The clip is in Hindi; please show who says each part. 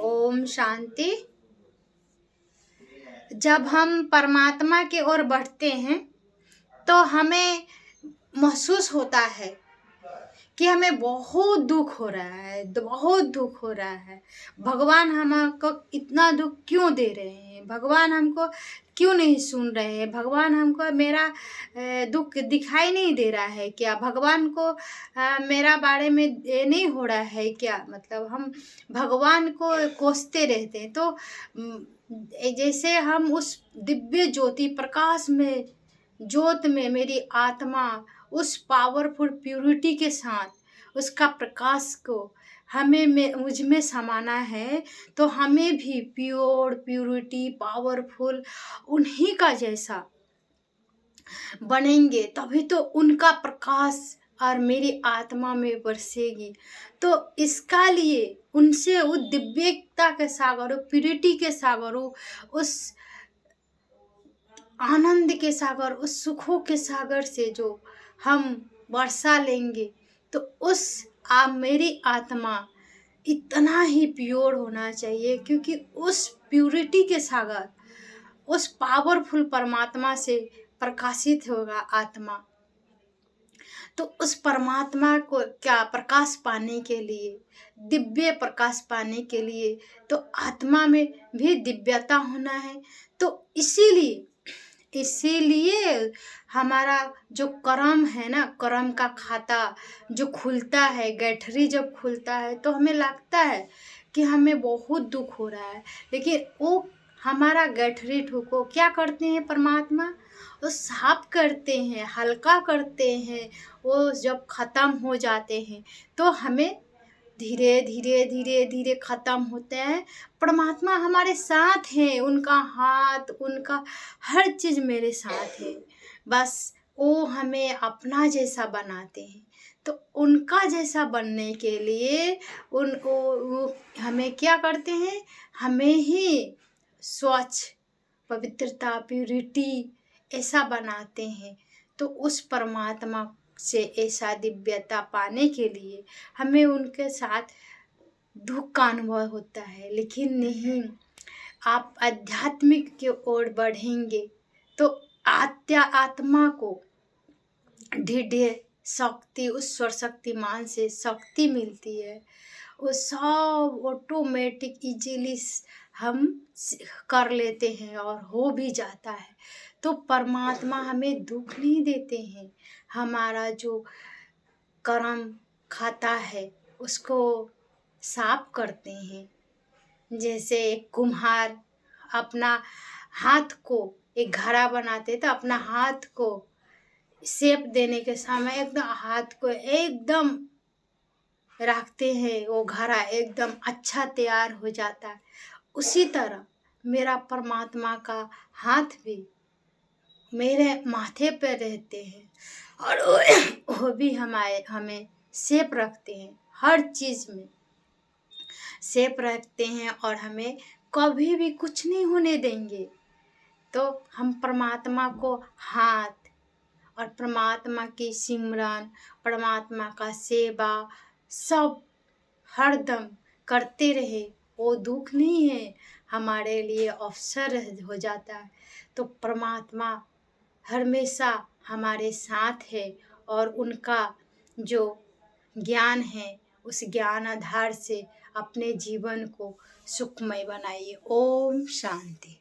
Speaker 1: ओम शांति। जब हम परमात्मा की ओर बढ़ते हैं तो हमें महसूस होता है कि हमें बहुत दुख हो रहा है, बहुत दुख हो रहा है। भगवान हमको इतना दुख क्यों दे रहे हैं? भगवान हमको क्यों नहीं सुन रहे हैं? भगवान हमको मेरा दुख दिखाई नहीं दे रहा है क्या? भगवान को मेरा बारे में ये नहीं हो रहा है क्या? मतलब हम भगवान को कोसते रहते हैं। तो जैसे हम उस दिव्य ज्योति प्रकाश में, ज्योत में मेरी आत्मा उस पावरफुल प्यूरिटी के साथ उसका प्रकाश को मुझ में समाना है, तो हमें भी प्यूरिटी पावरफुल उन्हीं का जैसा बनेंगे, तभी तो उनका प्रकाश और मेरी आत्मा में बरसेगी। तो इसका लिए उनसे उस दिव्यता के सागर, प्यूरिटी के सागर, उस आनंद के सागर, उस सुखों के सागर से जो हम वर्षा लेंगे, तो मेरी आत्मा इतना ही प्योर होना चाहिए, क्योंकि उस प्यूरिटी के सागर, उस पावरफुल परमात्मा से प्रकाशित होगा आत्मा। तो उस परमात्मा को क्या प्रकाश पाने के लिए, दिव्य प्रकाश पाने के लिए, तो आत्मा में भी दिव्यता होना है। तो इसीलिए हमारा जो कर्म है ना, कर्म का खाता जो खुलता है, गठरी जब खुलता है, तो हमें लगता है कि हमें बहुत दुख हो रहा है, लेकिन वो हमारा गठरी ठुको क्या करते हैं परमात्मा? वो साफ करते हैं, हल्का करते हैं। वो जब ख़त्म हो जाते हैं तो हमें धीरे धीरे धीरे धीरे ख़त्म होते हैं। परमात्मा हमारे साथ हैं, उनका हाथ, उनका हर चीज़ मेरे साथ है। बस वो हमें अपना जैसा बनाते हैं। तो उनका जैसा बनने के लिए वो हमें क्या करते हैं? हमें ही स्वच्छ, पवित्रता, प्यूरिटी ऐसा बनाते हैं। तो उस परमात्मा से ऐसा दिव्यता पाने के लिए हमें उनके साथ दुख का अनुभव होता है। लेकिन नहीं, आप आध्यात्मिक की ओर बढ़ेंगे तो आत्मा को दृढ़ शक्ति, उस स्वर शक्तिमान से शक्ति मिलती है। वो सब ऑटोमेटिक इजीली हम कर लेते हैं और हो भी जाता है। तो परमात्मा हमें दुख नहीं देते हैं। हमारा जो कर्म खाता है उसको साफ करते हैं। जैसे एक कुम्हार अपना हाथ को एक घड़ा बनाते, तो अपना हाथ को शेप देने के समय एकदम हाथ को एकदम रखते हैं, वो घड़ा एकदम अच्छा तैयार हो जाता है। उसी तरह मेरा परमात्मा का हाथ भी मेरे माथे पर रहते हैं, और वो भी हमें शेप रखते हैं, हर चीज़ में शेप रखते हैं, और हमें कभी भी कुछ नहीं होने देंगे। तो हम परमात्मा को हाथ और परमात्मा की सिमरन, परमात्मा का सेवा सब हरदम करते रहे, वो दुख नहीं है, हमारे लिए अवसर हो जाता है। तो परमात्मा हमेशा हमारे साथ है, और उनका जो ज्ञान है, उस ज्ञान आधार से अपने जीवन को सुखमय बनाइए। ओम शांति।